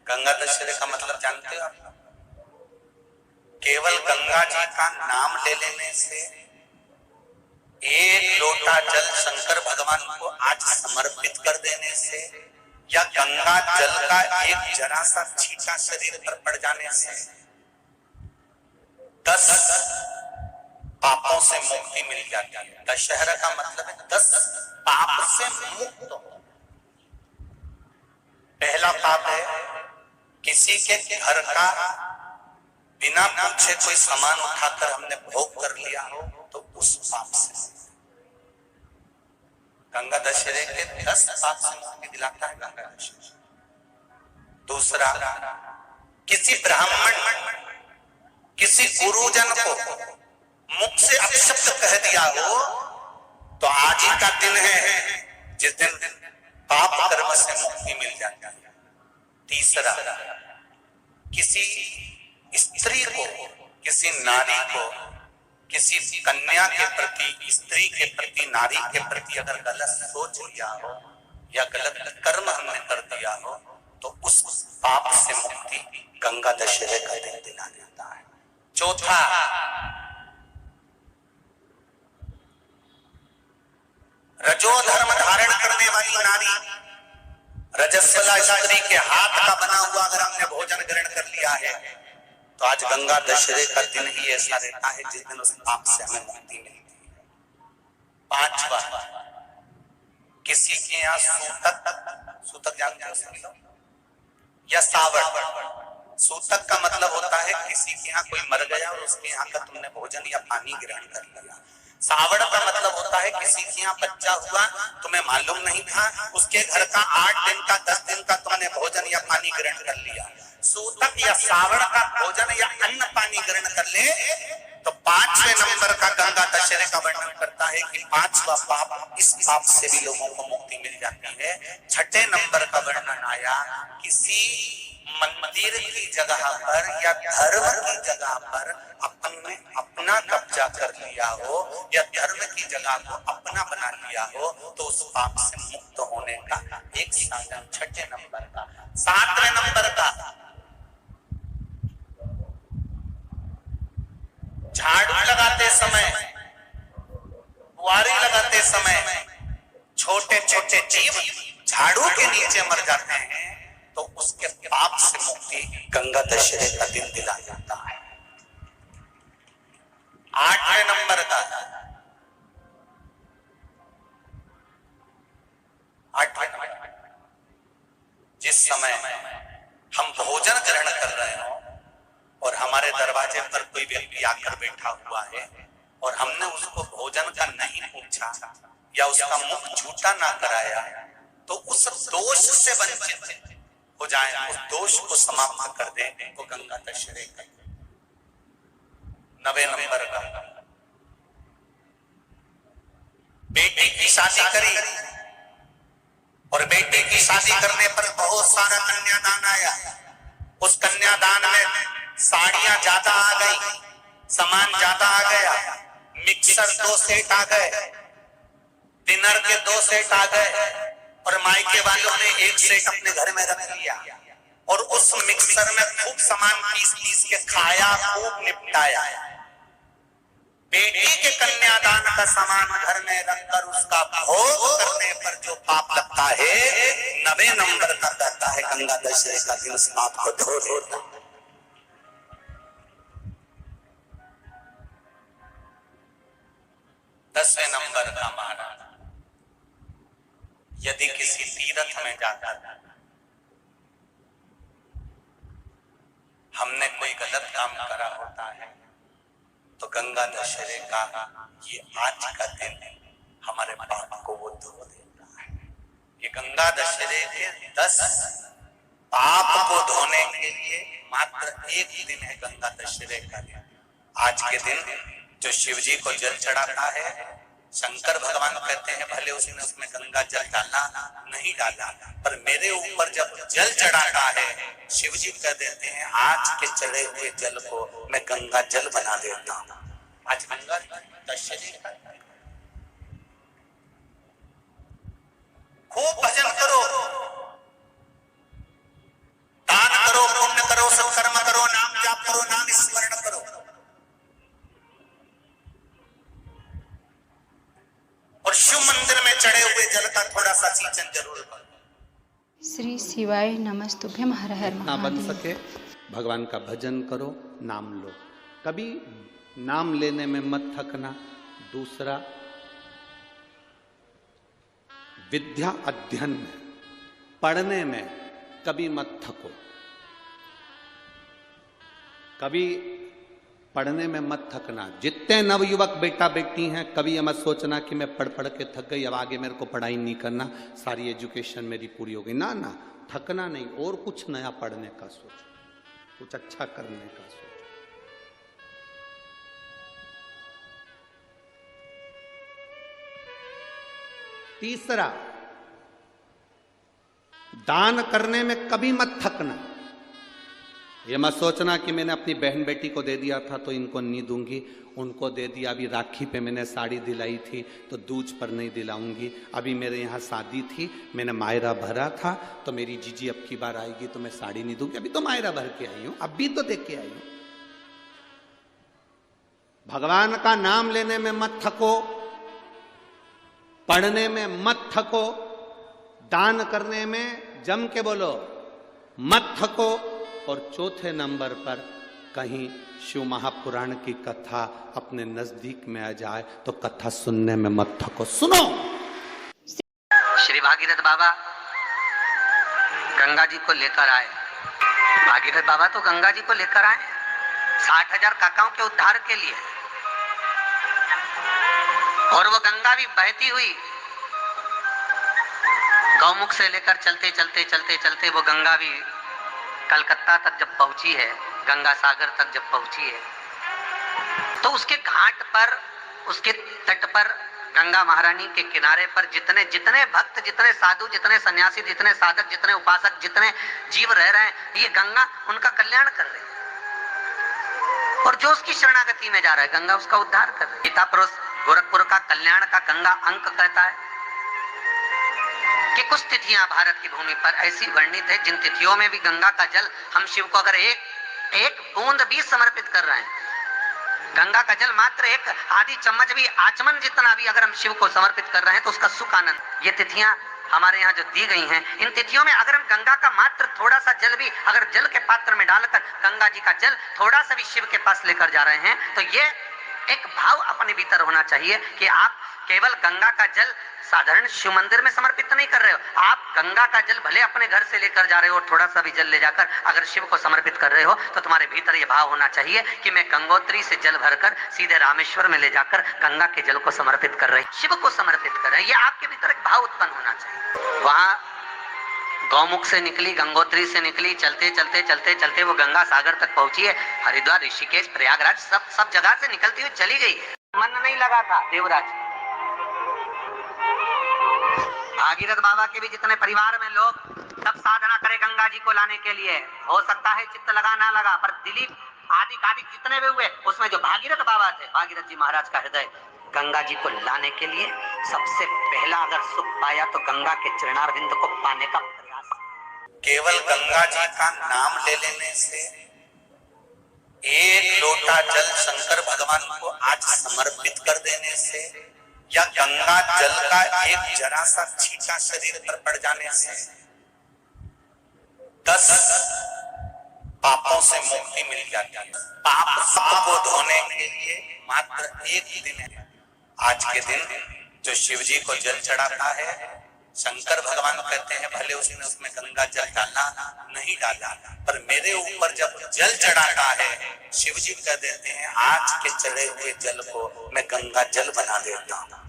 गंगा दशहरे का मतलब जानते हो आप? केवल गंगा जी का नाम ले लेने से, एक लोटा जल शंकर भगवान को आज समर्पित कर देने से, या गंगा जल का एक जरा सा छींटा शरीर पर पड़ जाने से 10 पापों से मुक्ति मिल जाती है। दशहरा का मतलब है 10 पाप से मुक्त हो। पहला पाप है किसी के घर का बिना पूछे कोई सामान उठाकर हमने भोग कर लिया हो, तो उस पाप से गंगा दशहरे के 10 पाप से मुक्ति दिलाता है गंगा दशहरा। दूसरा, किसी ब्राह्मण, किसी गुरुजन को मुख से अपशब्द कह दिया हो, तो आज ही का दिन है जिस दिन पाप कर्म से मुक्ति मिल जाती है। तीसरा, किसी स्त्री को, किसी नारी को, किसी कन्या के प्रति, स्त्री के प्रति, नारी के प्रति अगर गलत सोच लिया हो या गलत कर्म हमने कर दिया हो, तो उस पाप से मुक्ति गंगा दशहरे का दिन दिला जाता है। चौथा, रजो धर्म धारण करने वाली नारी, रजस्वला स्त्री के हाथ का बना हुआ अगर हमने भोजन ग्रहण कर लिया है, तो आज गंगा दशहरे का दिन ही ऐसा रहता है जिस दिन उस पाप से हमें मुक्ति मिलती है। पांचवा, किसी के यहाँ सूतक जानते हो या सावड़। सूतक का मतलब होता है किसी के यहाँ कोई मर गया और उसके यहाँ का तुमने भोजन या पानी ग्रहण कर लिया। सावड़ का मतलब होता है किसी के यहाँ बच्चा हुआ, तुम्हें मालूम नहीं था, उसके घर का 8 दिन का 10 दिन का तुमने भोजन या पानी ग्रहण कर लिया। सूतक या सावड़ का भोजन या अन्न पानी ग्रहण कर ले, तो 5वें नंबर का गंगा दशहरे का वर्णन करता है कि 5वां पाप, इस पाप से भी लोगों को मुक्ति मिल जाती है। 6ठे नंबर का वर्णन आया, किसी मंदिर की जगह पर या धर्म की जगह पर अपने अपना कब्जा कर लिया हो या धर्म की जगह को अपना बना लिया हो, तो उस पाप से मुक्त होने का एक साधन 6ठे नंबर का। 7वें नंबर का, झाड़ू लगाते समय, बुआरी लगाते समय छोटे छोटे जीव झाड़ू के नीचे मर जाते हैं, तो उसके पाप से मुक्ति गंगा दशहरे का दिन दिला जाता है। 8वें नंबर का, 8वें नंबर, जिस समय हम भोजन ग्रहण कर रहे हो और हमारे दरवाजे पर कोई व्यक्ति आकर बैठा हुआ है और हमने उसको भोजन का नहीं पूछा या उसका मुख झूठा ना कराया, तो उस दोष से वंचित हो जाए, उस दोष को समाप्त कर दे, तो गंगा दशहरे का। 9वें नंबर का, बेटी की शादी करी और बेटी की शादी करने पर बहुत सारा कन्यादान आया। उस कन्यादान में साड़ियां ज्यादा आ गई, सामान ज्यादा आ गया, मिक्सर 2 सेट आ गए, डिनर के 2 सेट आ गए, और मायके वालों ने 1 सेट अपने घर में रख लिया और उस मिक्सर में खूब सामान पीस के खाया, खूब निपटाया। बेटी के कन्यादान का सामान घर में रखकर उसका भोग करने पर जो पाप लगता है, 9वें नंबर का कहता है गंगा दशहरे का दिन उस पाप को धो देता है। 10वें नंबर का महाराज, यदि किसी तीर्थ में जाकर हमने कोई गलत काम करा होता है, तो गंगा दशहरे का ये आज का दिन हमारे पाप को वो धो देता है। ये गंगा दशहरे के 10 पाप को धोने के लिए मात्र एक दिन है गंगा दशहरे का दिन। आज के दिन जो शिव जी को जल चढ़ाता है, शंकर भगवान कहते हैं भले उसने उसमें गंगा जल डाला नहीं डाला, पर मेरे ऊपर जब जल चढ़ाता है, शिव जी कह देते हैं आज के चढ़े हुए जल को मैं गंगा जल बना देता हूं। आज गंगा दशहरे का खूब भजन करो, दान सा सिंचन जरूर करो। श्री शिवाय नमस्तुभ्यम हर हर ना बन महादेव। सके भगवान का भजन करो, नाम लो, कभी नाम लेने में मत थकना। दूसरा, विद्या अध्ययन में, पढ़ने में कभी मत थको, कभी पढ़ने में मत थकना। जितने नवयुवक बेटा बेटी हैं, कभी ये मत सोचना कि मैं पढ़ पढ़ के थक गई, अब आगे मेरे को पढ़ाई नहीं करना, सारी एजुकेशन मेरी पूरी हो गई। ना ना, थकना नहीं, और कुछ नया पढ़ने का सोचो, कुछ अच्छा करने का सोचो। तीसरा, दान करने में कभी मत थकना। ये मत सोचना कि मैंने अपनी बहन बेटी को दे दिया था तो इनको नहीं दूंगी, उनको दे दिया, अभी राखी पे मैंने साड़ी दिलाई थी तो दूज पर नहीं दिलाऊंगी, अभी मेरे यहाँ शादी थी, मैंने मायरा भरा था तो मेरी जीजी अब की बार आएगी तो मैं साड़ी नहीं दूंगी, अभी तो मायरा भर के आई हूं, अब भी तो दे के आई हूं। भगवान का नाम लेने में मत थको, पढ़ने में मत थको, दान करने में जम के बोलो मत थको। और चौथे नंबर पर कहीं शिव महापुराण की कथा अपने नजदीक में आ जाए तो कथा सुनने में मत थको, सुनो। श्री भागीरथ बाबा गंगा जी को लेकर आए। भागीरथ बाबा तो गंगा जी को लेकर आए 60,000 काकाओं के उद्धार के लिए, और वो गंगा भी बहती हुई गौमुख से लेकर चलते चलते चलते चलते वो गंगा भी कलकत्ता तक जब पहुंची है, गंगा सागर तक जब पहुंची है, तो उसके घाट पर, उसके तट पर, गंगा महारानी के किनारे पर जितने जितने भक्त, जितने साधु, जितने सन्यासी, जितने साधक, जितने उपासक, जितने जीव रह रहे हैं, ये गंगा उनका कल्याण कर रही है। और जो उसकी शरणागति में जा रहा है, गंगा उसका उद्धार कर रही है। गीता पुरुष गोरखपुर का कल्याण का गंगा अंक कहता है कि कुछ तिथियां भारत की भूमि पर ऐसी वर्णित है जिन तिथियों में भी गंगा का जल हम शिव को अगर एक बूंद भी समर्पित कर रहे हैं, गंगा का जल मात्र एक आधी चम्मच भी, आचमन जितना भी अगर हम शिव को समर्पित कर रहे हैं तो उसका सुख आनंद, ये तिथियां हमारे यहाँ जो दी गई हैं, इन तिथियों में अगर हम गंगा का मात्र थोड़ा सा जल भी अगर जल के पात्र में डालकर गंगा जी का जल थोड़ा सा भी शिव के पास लेकर जा रहे हैं, तो ये एक भाव अपने भीतर होना चाहिए कि आप केवल गंगा का जल साधारण शिव मंदिर में समर्पित नहीं कर रहे हो, आप गंगा का जल भले अपने घर से लेकर जा रहे हो और थोड़ा सा भी जल ले जाकर अगर शिव को समर्पित कर रहे हो, तो तुम्हारे भीतर ये भाव होना चाहिए कि मैं गंगोत्री से जल भरकर सीधे रामेश्वर में ले जाकर गंगा के जल को समर्पित कर रहे, शिव को समर्पित कर रहे हैं। ये आपके भीतर एक भाव उत्पन्न होना चाहिए। वहां गौमुख से निकली, गंगोत्री से निकली, चलते चलते चलते चलते वो गंगा सागर तक पहुंची है। हरिद्वार, ऋषिकेश, प्रयागराज सब जगह से निकलती हुई चली गई। मन नहीं लगा था देवराज। भागीरथ बाबा के भी जितने परिवार में लोग सब साधना करे गंगा जी को लाने के लिए, हो सकता है चित्त लगा ना लगा, पर दिलीप आदि कादिक जितने भी हुए उसमें जो भागीरथ बाबा थे, भागीरथ जी महाराज का हृदय गंगा जी को लाने के लिए सबसे पहला अगर सुख पाया तो गंगा के चरणारविंद को पाने का प्रयास। केवल गंगा जी का नाम ले लेने से, एक लोटा जल शंकर भगवान को आज समर्पित कर देने से, या गंगा जल का एक जरा सा छींटा शरीर पर पड़ जाने से 10 पापों से मुक्ति मिल जाती है। पाप को धोने के लिए मात्र एक दिन है। आज के दिन जो शिव जी को जल चढ़ाता है, शंकर भगवान कहते हैं भले उसने उसमें गंगा जल डाला नहीं डाला, पर मेरे ऊपर जब जल चढ़ाता है, शिव जी कह देते हैं आज के चढ़े हुए जल को मैं गंगा जल बना देता हूं।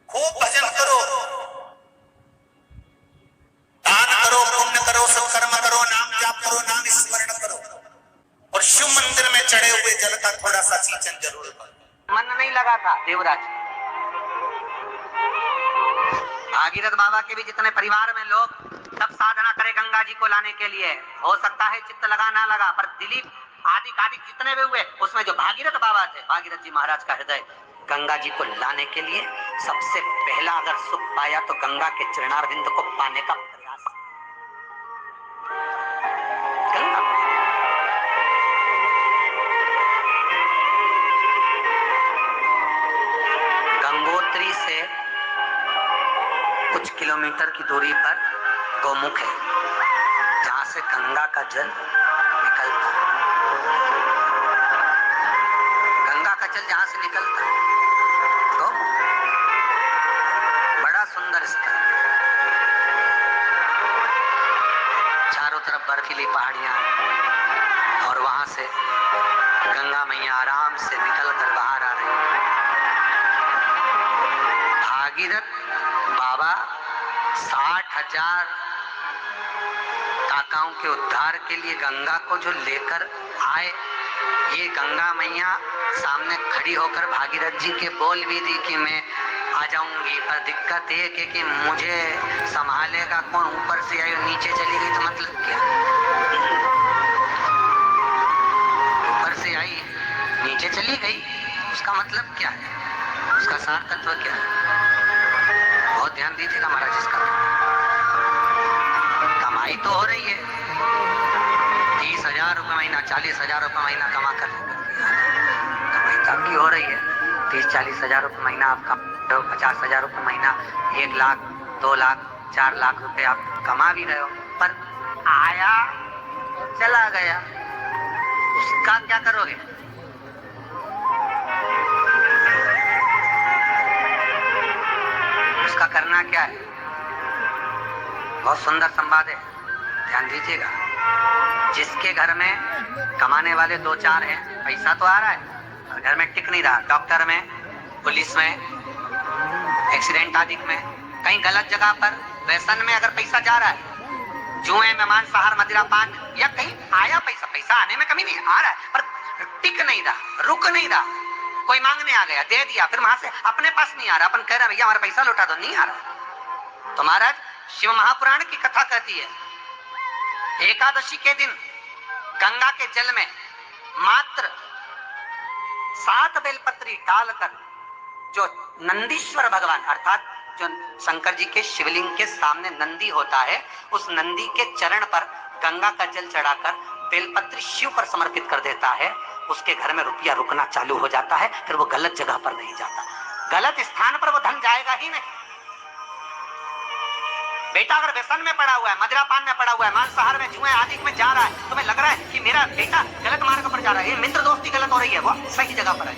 खूब भजन करो, दान करो, पुण्य करो, सत्कर्म करो, नाम जाप करो, नाम स्मरण करो, और शिव मंदिर में चढ़े हुए जल का थोड़ा सा सिंचन जरूर करो। मन नहीं लगा था देवराज। भागीरथ बाबा के भी जितने परिवार में लोग सब साधना करे गंगा जी को लाने के लिए, हो सकता है चित्त लगा ना लगा, पर दिलीप आदि कादिक जितने भी हुए उसमें जो भागीरथ बाबा थे, भागीरथ जी महाराज का हृदय गंगा जी को लाने के लिए सबसे पहला अगर सुख पाया तो गंगा के चरणारविंद को पाने का प्रयास। गंगोत्री से कुछ किलोमीटर किलोमीटर की दूरी पर गौमुख है, जहां से गंगा का जल निकलता है। गंगा का जल जहां से निकलता है तो बड़ा सुंदर स्थल, चारों तरफ बर्फीली पहाड़ियां और वहां से गंगा मैया आराम से निकलकर बाहर आ रही है। भागीरथ बाबा 60,000 काकाओं के उद्धार के लिए गंगा को जो लेकर आए, ये गंगा मैया सामने खड़ी होकर भागीरथ जी के बोल भी दी कि मैं आ जाऊंगी, पर दिक्कत ये कि मुझे संभालेगा कौन, ऊपर से आई नीचे चली गई तो मतलब क्या, ऊपर से आई नीचे चली गई उसका मतलब क्या है, उसका सार तत्व क्या है। बहुत ध्यान दीजिएगा महाराज, इसका कमाई तो हो रही है, 30,000 रुपये महीना 40,000 रुपये महीना कमा कर कमाई तो आपकी हो रही है। 30-40,000 रुपये महीना आप कमा रहे हो, 50,000 रुपये महीना, 1 लाख 2 लाख 4 लाख रुपए आप कमा भी रहे हो, पर आया चला गया, उसका क्या करोगे। उसका करना क्या है। बहुत सुंदर संवाद है, ध्यान दीजिएगा। जिसके घर में कमाने वाले 2-4 हैं, पैसा तो आ रहा है और घर में टिक नहीं रहा, डॉक्टर में, पुलिस में, एक्सीडेंट आदि में, कहीं गलत जगह पर व्यसन में अगर पैसा जा रहा है, जुए में, मांसाहार, मदिरा पान, या कहीं आया पैसा आने में कमी नहीं, आ रहा है पर टिक नहीं रहा, रुक नहीं रहा, कोई मांगने आ गया दे दिया, फिर वहां से अपने पास नहीं आ रहा, अपन कह रहे हैं भैया हमारा पैसा लौटा दो, नहीं आ रहा। तो महाराज शिव महापुराण की कथा कहती है, एकादशी के दिन गंगा के जल में मात्र 7 बेलपत्री डालकर जो नंदीश्वर भगवान अर्थात जो शंकर जी के शिवलिंग के सामने नंदी होता है, उस नंदी के चरण पर गंगा का जल चढ़ाकर बेलपत्री शिव पर समर्पित कर देता है, उसके घर में रुपया रुकना चालू हो जाता है, फिर वो गलत जगह पर नहीं जाता, गलत स्थान पर वो धन जाएगा ही नहीं। बेटा अगर व्यसन में पड़ा हुआ है, मदिरा पान में पड़ा हुआ है, मांसाहार में, जुए आदि में जा रहा है, तुम्हें लग रहा है कि मेरा बेटा गलत मार्ग पर जा रहा है, ये मित्र दोस्ती गलत हो रही है, वो सही जगह पर है,